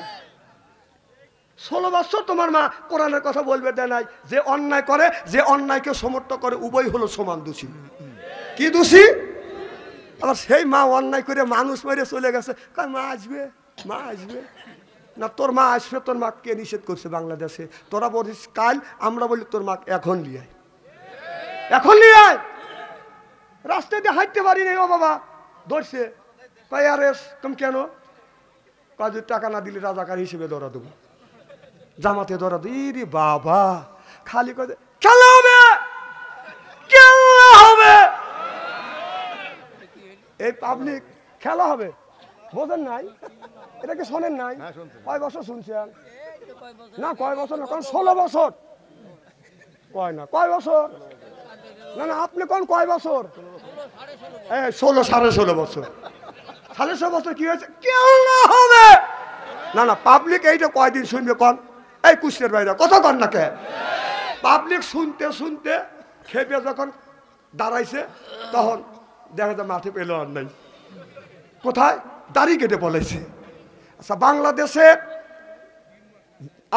16 বছর তোমার মা কোরআনের কথা বলবে দেয় নাই। যে অন্যায় করে, যে অন্যায়কে সমর্থন করে, উভয় হলো সমান দোষী। কি দোষী? আবার সেই মা অন্যায় করে মানুষ মেরে চলে গেছে, কয় মা আসবে, মা আসবে না। তোর মা আসবে, তোর মা কে নিষেধ করছে বাংলাদেশে? তোরা বলিস কাল, আমরা বলি তোর মা এখন নিয়ে আয়, এখন নিয়ে আয়। রাস্তায় দিয়ে হাঁটতে পারি নাই, ও বাবা ধরছে, কয় আরে তুমি কেন? কাজের টাকা না দিলে রাজাকার হিসেবে ধরা দেবো, জামাতে ধরা দেবো। ইরে বাবা, খালি কাজে খেলা হবে, খেলা হবে, এই পাবলিক খেলা হবে, বোঝেন নাই? এটাকে শোনেন নাই? কয় বছর শুনছেন না? কয় বছর না, কারণ 16 বছর কয় না, কয় বছর না না আপনি কোন কয় বছর? 16 16.5 বছর। 16.5 বছর কি হয়েছে? খেলা হবে না না। পাবলিক এইটা কয়দিন শুনবে কন? এই কুষ্টের বাইরে কথা কন না কে? পাবলিক শুনতে শুনতে খেপে যখন দাঁড়াইছে তখন দেখা যায় মাঠে পেল আর নাই। কোথায়? দাড়ি কেটে পলাইছে। আচ্ছা, বাংলাদেশে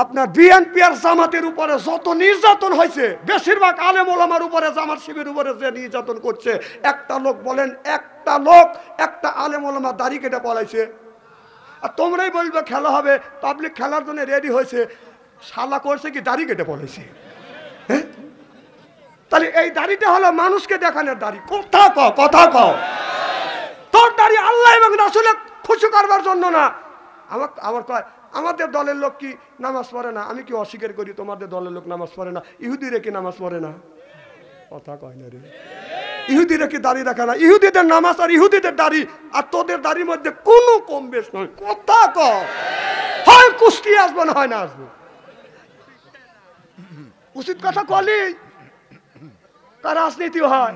আপনার বিএনপি আর জামাতের উপরে যত নির্যাতন হয়েছে, বেশিরভাগ আলেম ওলামার উপরে, জামাত শিবিরের উপরে যে নির্যাতন করছে, একটা লোক বলেন, একটা লোক, একটা আলেম ওলামা দাড়ি কেটে পলাইছে? আর তোমরাই বলবে খেলা হবে, পাবলিক খেলার জন্য রেডি হয়েছে, শালা করছে কি দাড়ি কেটে পলাইছে? হ্যাঁ, তাহলে এই দাড়িটা হলো মানুষকে দেখানোর দাড়ি। কথা কও, কথা কও। তোর দাড়ি আল্লাহ এবং রাসূলের খুশি করবার জন্য না। আমার কয় আমাদের দলের লোক কি নামাজ পড়ে না? আমি কি অস্বীকার করি তোমাদের দলের লোক নামাজ পড়ে না? ইহুদিরা কি নামাজ পড়ে না? কথা কয় না রে। ইহুদিরা কি দাড়ি রাখে না? ইহুদিদের নামাজ আর ইহুদিদের দাড়ি আর তোদের দাড়ির মধ্যে কোনো কম বেশ নয়। কথা কয়, হয় কুস্তি আসবো না হয় না আসবো। উচিত কথা কলি রাজনীতি হয়।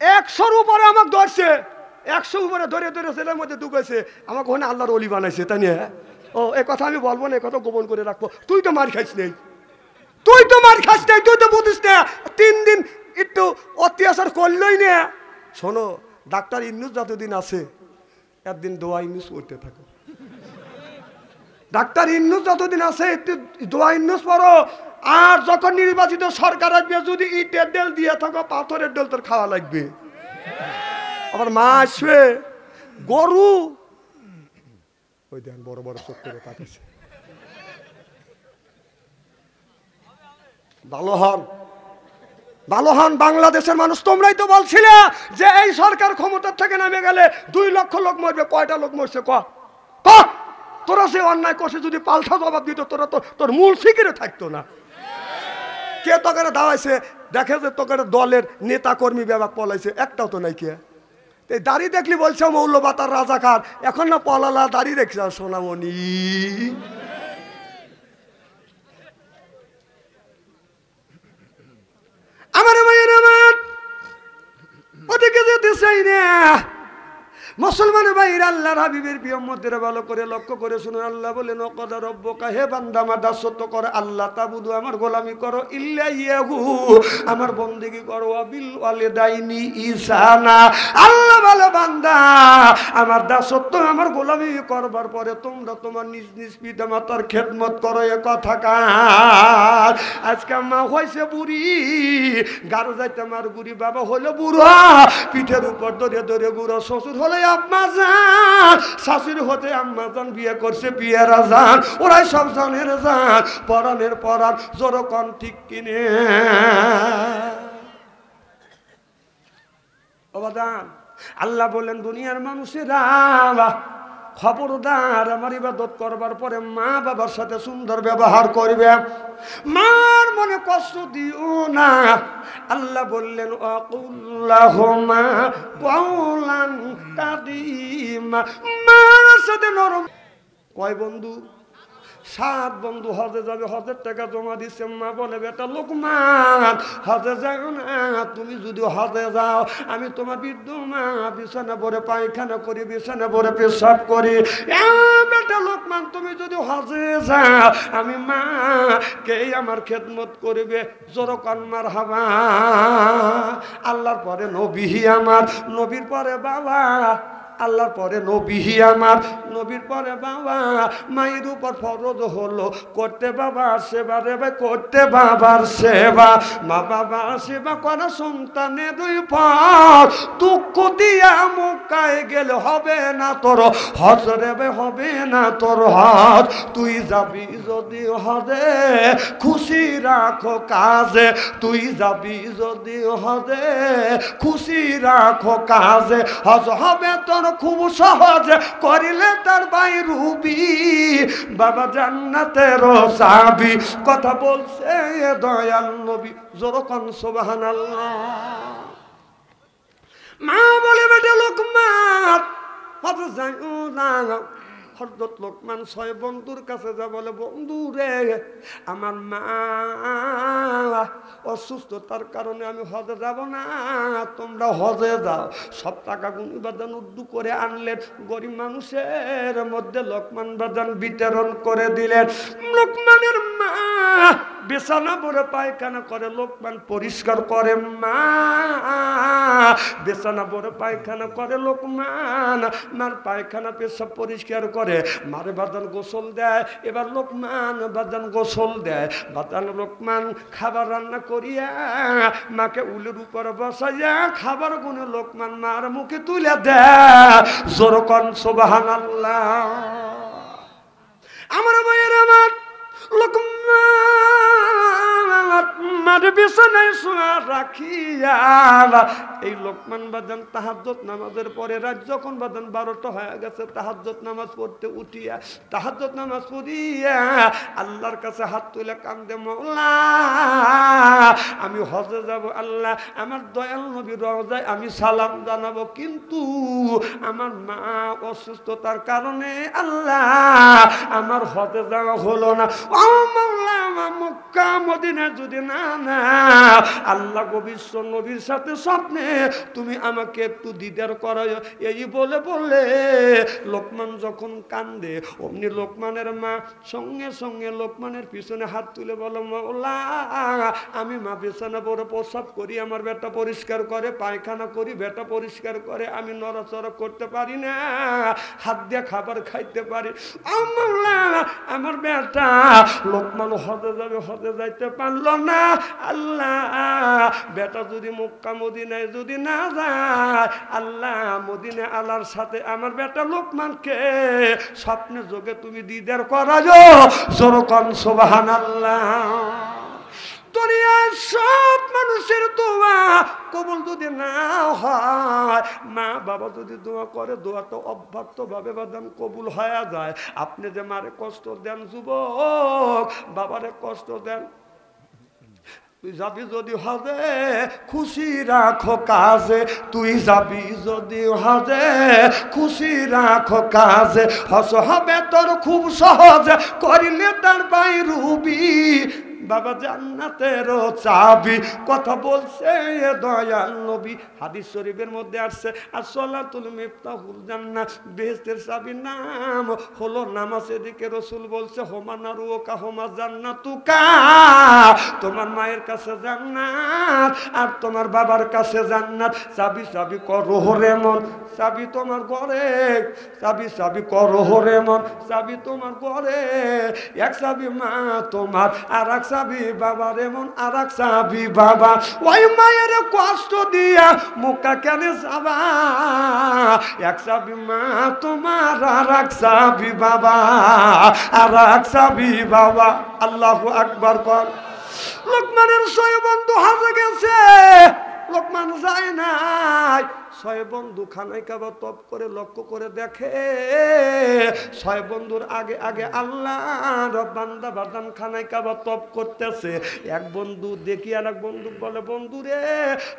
100-র উপরে আমাকে ধরছে, 100 উপরে ধরে ধরে ছেলের মধ্যে ঢুকেছে, আমাকে ওখানে আল্লাহর ওলি বানাইছে, তাই নিয়ে। ও এ কথা আমি বলবো না, এ কথা গোপন করে রাখবো। তুই তো মার খাইস নেই, তুই তো মার খাইস নেই, তুই তো বুঝিস না। 3 দিন একটু অত্যাচার করলই না। শোনো, ডাক্তার ইউনূস যতদিন আছে একদিন দোয়া ইউনূস করতে থাকো। ডাক্তার ইউনূস যতদিন আছে একটু দোয়া ইউনূস পড়ো। আর যখন নির্বাচিত সরকার আসবে, যদি ইটের ডেল দিয়ে থাকো, পাথরের ডেল তোর খাওয়া লাগবে। আবার মা আসবে, গরু ওই দেন বড় বড় চোখ করে তাকাইছে। ভালো হন, ভালো হন বাংলাদেশের মানুষ। তোমরাই তো বলছিলে যে এই সরকার ক্ষমতার থেকে নামে গেলে 2 লক্ষ লোক মরবে। কয়টা লোক মরছে? ক তোরা সে অন্যায় করছে যদি পাল্টা জবাব দিত, তোরা তো তোর মূল ফিকিরে থাকতো না। কে তোকে দাওয়াইছে? দেখে যে তোকে দলের নেতা কর্মী বিভাগ পলাইছে, একটাও তো নাই। কে দাড়ি দেখলি বলছে মৌলবাতার রাজাকার, এখন না পলালা দাড়ি রেখে সোনামণি। আমার মায়ের আমার ওদিকে যেতে চাই না। মুসলমান ভাইরা, আল্লাহর হাবিবের প্রিয় মধ্যে ভালো করে লক্ষ্য করে শুনুন। আল্লাহ বলেন ওয়াকাদা রাব্বুকা, হে বান্দা আমার দাসত্ব করো, আল্লাহ তাবুদু আমার গোলামি করো, ইল্লা ইয়াহু আমার বন্দেগী করো, বিল ওয়ালিদাইনি ইহসানা। আল্লাহ বলে বান্দা আমার দাসত্ব আমার গোলামি করবার পরে তোমরা তোমার নিজ নিজ পিতামাতার খেদমত করো, এ কথা কার? আজকে মা হয়েছে বুড়ি, গারো যাইতে মার বুড়ি, বাবা হলো বুড়া, পিঠের উপর ধরে ধরে বুড়ো, শ্বশুর হলে আম্মা যান, শাশুড়ি হতে আম্মা যান, বিয়ে করছে বিয়েরা যান, ওরাই সব জানের যান, পরাণের পরাণ, জোরকন ঠিক কিনে। আল্লাহ বলেন দুনিয়ার মানুষেরা খবরদার আমার ইবাদত করবার পরে মা বাবার সাথে সুন্দর ব্যবহার করবে, মার মনে কষ্ট দিও না। আল্লাহ বললেন আকুল্লাহুমা কাওলান কারীমা, মার সাথে নরম। কয় বন্ধু? 7 বন্ধু হজে যাবে, হজের টাকা জমা দিচ্ছে। মা বলে বেটা লোকমান হজে যাও না, তুমি যদি হজে যাও আমি তোমার বৃদ্ধ মা বিছানা ভরে পায়খানা করি, বিছানা ভরে পেশাব করি। বেটা লোকমান তুমি যদি হজে যাও আমি মা কে আমার খেদমত করবে, জোরকান মারহাবা। আল্লাহর পরে নবী আমার, নবীর পরে বাবা, আল্লাহর পরে নবী আমার, নবীর পরে বাবা। মায়ের উপর ফরজ হলো করতে বাবার সেবা রে ভাই, করতে বাবার সেবা। মা বাবার সেবা করা সন্তানের পর, দুঃখ দিয়া মুকায় গেলে হবে না তোর হজ রে ভাই, হবে না তোর হজ। তুই যাবি যদি হজে খুশি রাখো কাজে, তুই যাবি যদি হজে খুশি রাখো কাজে, হজ হবে তোর খুব সহজ করিলে তার ভাই রুবি, বাবা জান্নাতের চাবি। কথা বলছে দয়াল নবী, জোরকন সুবহানাল্লাহ। মা বলে বেটা লোকমান হজ যাইও না। হযরত লোকমান 6 বন্ধুর কাছে যা বলে বন্ধু রে আমার মা অসুস্থতার কারণে আমি হজে যাব না, তোমরা হজে যাও। সব টাকা গুনি বাদান উদ্দু করে আনলেন, গরিব মানুষের মধ্যে লোকমান বাদান বিতরণ করে দিলেন। লোকমানের মা বিছানা ভরে পায়খানা করে, লোকমান পরিষ্কার করে। মা বিছানা ভরে পায়খানা করে, লোকমান মার পায়খানা পেশাব পরিষ্কার করে, মারে বাদান গোসল দেয়। এবার লোকমান বাদান গোসল দেয়, বাদান লোকমান খাবার রান্না করিয়া মাকে উলের উপর বসাইয়া খাবার গুনে লোকমান মার মুখে তুলে দেয়। জোরকন সুবহানাল্লাহ। আমার ভাইয়ের আমার লোকমান বিছানায় শোয়া রাখিয়া, এই লোকমান বাদান তাহাজ্জুদ নামাজের পরে রাত যখন বাদান 12টা হয়ে গেছে, তাহাজ্জুদ নামাজ পড়তে উঠিয়া, তাহাজ্জুদ নামাজ পড়িয়া আল্লাহর কাছে হাত তুলে কান্দে, মওলা আমি হজে যাব, আল্লাহ আমার দয়াল নবীর রওজায় আমি সালাম জানাবো, কিন্তু আমার মা অসুস্থতার কারণে আল্লাহ আমার হজে যাওয়া হলো না। ও মওলা মক্কা মদিনা যদি না না আল্লাহ বিশ্ব নবীর সাথে স্বপ্নে তুমি আমাকে একটু দিদার করায়। এই বলে বলে লোকমান যখন কান্দে, অমনি লোকমানের মা সঙ্গে সঙ্গে লোকমানের পিছনে হাত তুলে বলো মওলা আমি মা বিছানা পরে প্রসাব করি, আমার বেটা পরিষ্কার করে, পায়খানা করি বেটা পরিষ্কার করে, আমি নড়াচড়া করতে পারি না, হাত দিয়ে খাবার খাইতে পারি। আমার বেটা লোকমান হজে যাবে, হজে যাইতে পারলো না। আল্লাহ বেটা যদি মক্কা মদিনায় যদি না যায়, আল্লাহ মদিনা আল্লাহর সাথে আমার বেটা লোকমানকে স্বপ্নে যোগে তুমি দিদার করাছো। জোরকন সুবহানাল্লাহ। দুনিয়ার সব মানুষের দোয়া কবুল যদি না হয়, মা বাবা যদি দোয়া করে, দোয়া তো অব্যর্থ ভাবে বাদাম কবুল হয়ে যায়। আপনি যে মারে কষ্ট দেন যুবক, বাবারে কষ্ট দেন, তুই যাবি যদি হজে খুশি রাখো কাজে, তুই যাবি যদি হজে খুশি রাখো কাজে, হজ হবে তোর খুব সহজ করিলে তার ভাই রুবি, বাবা জান্নাতের চাবি। কথা বলছে দয়াল নবী, হাদিস শরীফের মধ্যে আসছে আসসালাতুল মিফতাহুল জান্নাহ, বেহেশতের চাবির নাম হলো নামাজ। এদিকে রাসূল বলছে হোমা নারুকা হোমা জান্নাতুকা, তোমার মায়ের কাছে জান্নাত আর তোমার বাবার কাছে জান্নাত। চাবি চাবি করো রে মন, চাবি তোমার ঘরে, চাবি চাবি করো রে মন, চাবি তোমার ঘরে। এক চাবি মা তোমার আর এক সাবি বাবার এমন আর এক সাবি বাবা ওই মায়ের কষ্ট দিয়া মুখা কেন যাবা এক সাবি মা তোমার আর এক সাবি বাবা আর এক সাবি বাবা আল্লাহু আকবার কর লোকমানের 6 বন্ধু হাজে গেছে লোকমান যায় নাই 6 বন্ধু খানায় কাবা তপ করে লক্ষ্য করে দেখে 6 বন্ধুর আগে আগে আল্লাহর বান্দা বাদান খানায় কাবা তপ করতেছে এক বন্ধু দেখি আর এক বন্ধু বলে বন্ধু রে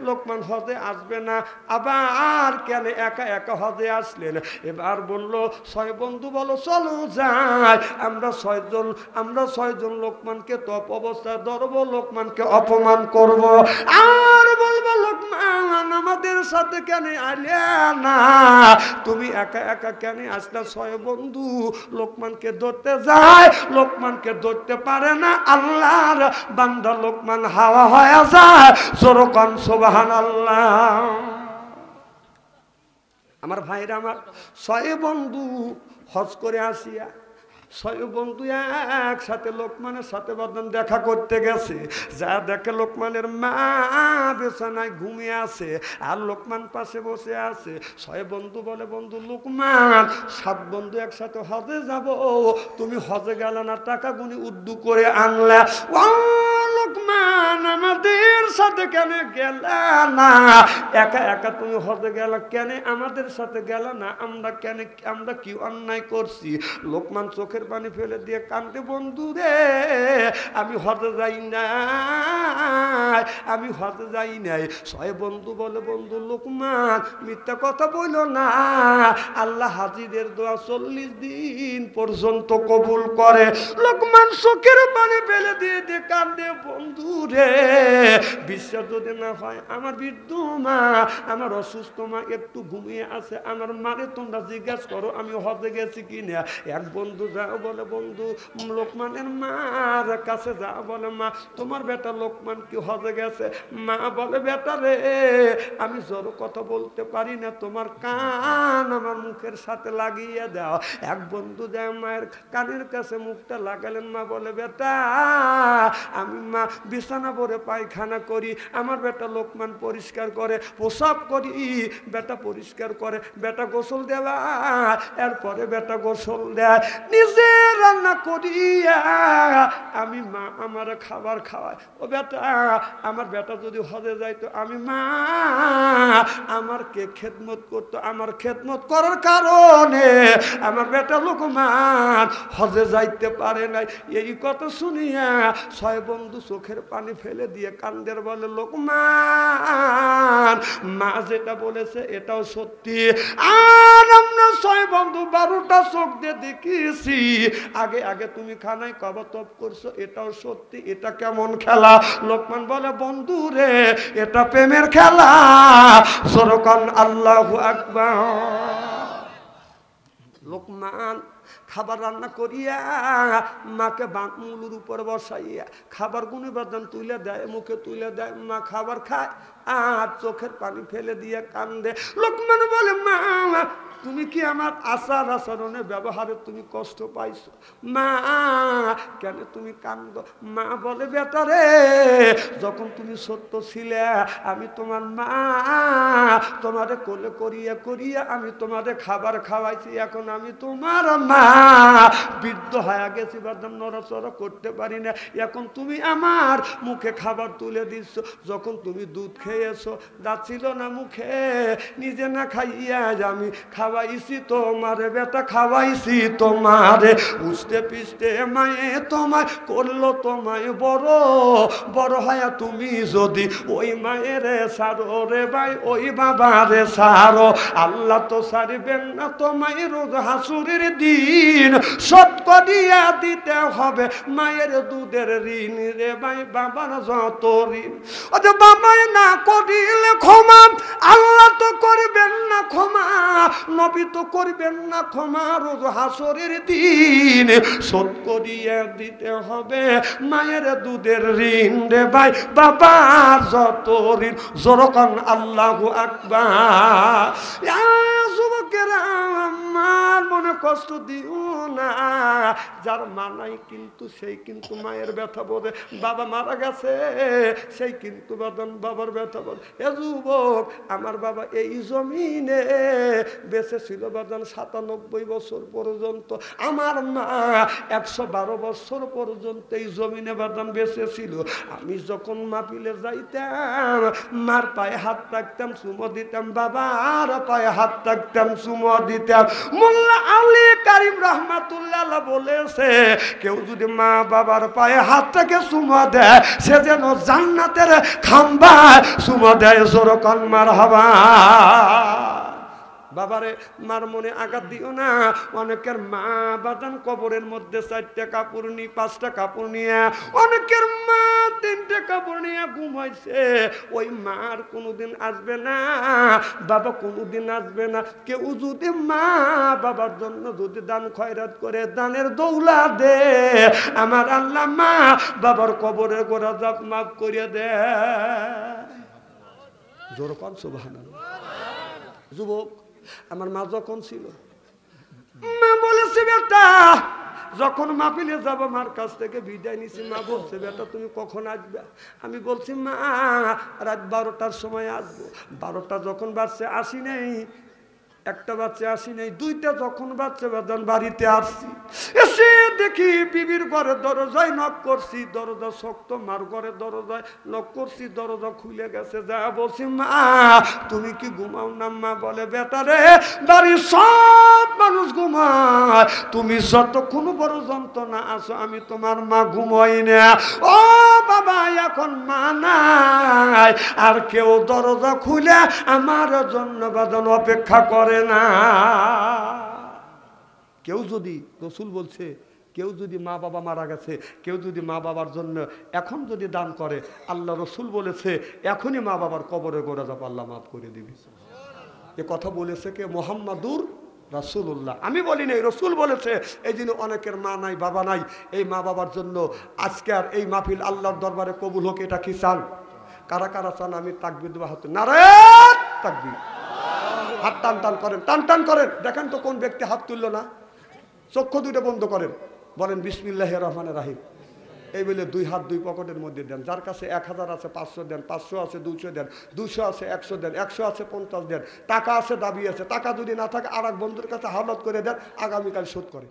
লোকমান হজে আসবে না আবার কেন একা একা হজে আসলেন এবার বলল 6 বন্ধু বলো চলো যাই আমরা 6 জন লোকমানকে তপ অবস্থায় ধরবো লোকমানকে অপমান করব আর বলবো লোকমান আমাদের সাথে কেন আলে না তুমি একা একা কেন আসলে 6 বন্ধু লোকমানকে ধরতে যায় লোকমানকে ধরতে পারে না আল্লাহর বান্দা লোকমান হাওয়া হয়ে যায় জোরে কোন সুবহানাল্লাহ আমার ভাইরা আমার 6 বন্ধু হজ করে আসিয়া 6 বন্ধু একসাথে লোকমানের সাথে বাদান দেখা করতে গেছে যা দেখে লোকমানের মা বিছানায় ঘুমিয়ে আছে আর লোকমান পাশে বসে আছে 6 বন্ধু বলে বন্ধু লোকমান 7 বন্ধু একসাথে হজে যাব তুমি হজে গেল না টাকা গুনি উদ্দু করে আনলা ও লোকমান আমাদের সাথে কেন গেলা না একা একা তুমি হজে গেলা কেন আমাদের সাথে গেলা না আমরা কি অন্যায় করছি লোকমান চোখের পানি ফেলে দিয়ে কান্দে বন্ধু রে আমি হজে যাই নাই 6 বন্ধু বলে বন্ধু লোকমান মিথ্যা কথা বইল না আল্লাহ হাজিদের দোয়া 40 দিন পর্যন্ত কবুল করে লোকমান চোখের পানি ফেলে দিয়ে কান্দে বন্ধু রে বিশ্বাস যদি না হয় আমার বৃদ্ধ মা আমার অসুস্থ মা একটু ঘুমিয়ে আছে আমার মারে তোমরা জিজ্ঞাসা করো আমি হজে গেছি কিনা এক বন্ধু যাও বলে বন্ধু লোকমানের মার কাছে যা বলে মা তোমার বেটা লোকমান কি হজে গেছে মা বলে বেটা রে আমি জোর কথা বলতে পারি না তোমার কান আমার মুখের সাথে লাগিয়ে দাও এক বন্ধু যায় মায়ের কানের কাছে মুখটা লাগালেন মা বলে বেটা আমি মা বিছানা ভরে পায়খানা করি আমার বেটা লোকমান পরিষ্কার করে প্রসাব করি বেটা পরিষ্কার করে বেটা গোসল দেওয়া এরপরে বেটা গোসল দেয় নিজে রান্না করিয়া আমি মা আমার খাবার খাওয়াই ও বেটা আমার বেটা যদি হজে যাইতো আমি মা আমার কে খেদমত করতো আমার খেদমত করার কারণে আমার বেটা লোকমান হজে যাইতে পারে নাই এই কথা শুনিয়া 6 বন্ধু চোখের পানি ফেলে দিয়ে কান্দের বলে লোকমান মা যেটা বলেছে এটাও সত্যি আর আমরা 6 বন্ধু 12টা চোখ দিয়ে দেখিয়েছি আগে আগে তুমি খানায় কাবা তপ করছো এটাও সত্যি এটা কেমন খেলা লোকমান বলে বন্ধু রে এটা প্রেমের খেলা জোরে কোন আল্লাহু আকবার লোকমান খাবার রান্না করিয়া মাকে বাঁকুলুর উপর বসাইয়া খাবার গুনি বাদান তুলে দেয় মুখে তুলে দেয় মা খাবার খায় আর চোখের পানি ফেলে দিয়ে কান্দে লোকমান বলে মা তুমি কি আমার আচার আচরণে ব্যবহারে তুমি কষ্ট পাইছো মা কেন তুমি কান্দো মা বলে বেটা রে যখন তুমি সত্য ছিলে আমি তোমার মা তোমারে কোলে করিয়া করিয়া আমি তোমারে খাবার খাওয়াইছি এখন আমি তোমার মা বৃদ্ধ হয়ে গেছি বাদাম নড়াচড়া করতে পারি না এখন তুমি আমার মুখে খাবার তুলে দিচ্ছ যখন তুমি দুধ খেয়েছো দাঁত ছিল না মুখে নিজে না খাইয়া আমি খাওয়াইছি তোমারে বেটা খাওয়াইছি তোমারে উঠতে পিছতে মায়ে তোমায় করলো তোমায় বড় বড় হয়া তুমি যদি ওই মায়ের সারো রে ভাই ওই বাবারে সারো আল্লাহ তো সারিবেন না তোমায় রোজ হাসুরের দিন শোধ করিয়া দিতে হবে মায়ের দুধের ঋণ রে ভাই বাবার যত ঋণ ও যে বাবায় না করিলে ক্ষমা আল্লাহ তো করবেন না ক্ষমা নবী তো করবেন না ক্ষমা রোজ হাসরের দিন শোধ করিয়া দিতে হবে মায়ের দুধের ঋণ রে ভাই বাবার যত ঋণ জোরে কোন আল্লাহু আকবার যুবকেরা আমার মনে কষ্ট দিও না, যার মা নাই কিন্তু সেই কিন্তু মায়ের ব্যথা বোঝে, বাবা মারা গেছে সেই কিন্তু বাদন বাবার ব্যথা বোঝে। এ যুবক, আমার বাবা এই জমিনে বেঁচে ছিল বাদন 97 বছর পর্যন্ত, আমার মা 112 বছর পর্যন্ত এই জমিনে বাদন বেঁচে ছিল। আমি যখন মাহফিলে যাইতাম মার পায়ে হাত রাখতাম, চুমো দিতাম, বাবার পায়ে হাত রাখতাম, চুমো দিতাম। মোল্লা আলী কারিম রাহমাতুল্লাহ বলেছে, কেউ যদি মা বাবার পায়ে হাতটাকে চুমো দেয় সে যেন জান্নাতের খাম্বা চুমো দেয়। জোরে কোন মারহাবা। বাবারে মার মনে আঘাত দিও না। অনেকের মা বাদান কবরের মধ্যে 4টা কাপড় নিয়ে 5টা কাপড় নিয়ে, অনেকের মা 3টে কাপড় নিয়ে ঘুমাইছে। ওই মার কোনোদিন আসবে না, বাবা কোনোদিন আসবে না। কেউ যদি মা বাবার জন্য যদি দান খয়রাত করে, দানের দৌলা দে, আমার আল্লাহ মা বাবার কবরের গোড়া জাপ মাফ করে দে। জোর কোন সুবহানাল্লাহ। যুবক, আমার মা যখন ছিল, মা বলেছে বেটা যখন মাহফিলে যাব, মার কাছ থেকে বিদায় নিছি, মা বলছে বেটা তুমি কখন আসবে? আমি বলছি মা রাত 12টার সময় আসবো। 12টা যখন বাজছে আসি নাই, 1টা বাচ্চা আসি নাই, 2টা যখন বাচ্চা বাজান বাড়িতে আসছি, এসে দেখি বিবির ঘরে দরজায় নক করছি, দরজা শক্ত, মার ঘরে দরজায় নক করছি, দরজা খুলে গেছে। যা বলছি মা তুমি কি ঘুমাও না? মা বলে বেটা রে বাড়ির সব মানুষ ঘুমায়, তুমি যতক্ষণ পর্যন্ত না আসো আমি তোমার মা ঘুমাই না। ও বাবা এখন মা নাই, আর কেউ দরজা খুলে আমার জন্য বাজান অপেক্ষা করে না। কেউ যদি, রসুল বলছে, কেউ যদি মা বাবা মারা গেছে, কেউ যদি মা বাবার জন্য এখন যদি দান করে, আল্লাহ রসুল বলেছে এখনই মা বাবার কবরে গোড়া যাব আল্লাহ মাফ করে দিবি। এ কথা বলেছে কে? মুহাম্মাদুর রাসূলুল্লাহ। আমি বলি নাই, রসুল বলেছে। এই জন্য অনেকের মা নাই বাবা নাই, এই মা বাবার জন্য আজকে আর এই মাহফিল আল্লাহর দরবারে কবুল হোক, এটা কি চান? কারা কারা চান? আমি তাকবীর দেওয়া হতো, নারায়ে তাকবীর। হাত টান টান করেন, টান টান করেন। দেখেন তো কোন ব্যক্তি হাত তুললো না। চক্ষু দুটো বন্ধ করেন, বলেন বিসমিল্লাহির রহমানির রহিম। এই বলে 2 হাত 2 পকেটের মধ্যে দেন। যার কাছে 1000 আছে 500 দেন, 500 আছে 200 দেন, 200 আছে 100 দেন, 100 আছে 50 দেন। টাকা আছে দাবি আছে, টাকা যদি না থাকে আর এক বন্ধুর কাছে হাওলাত করে দেন, আগামীকাল শোধ করে।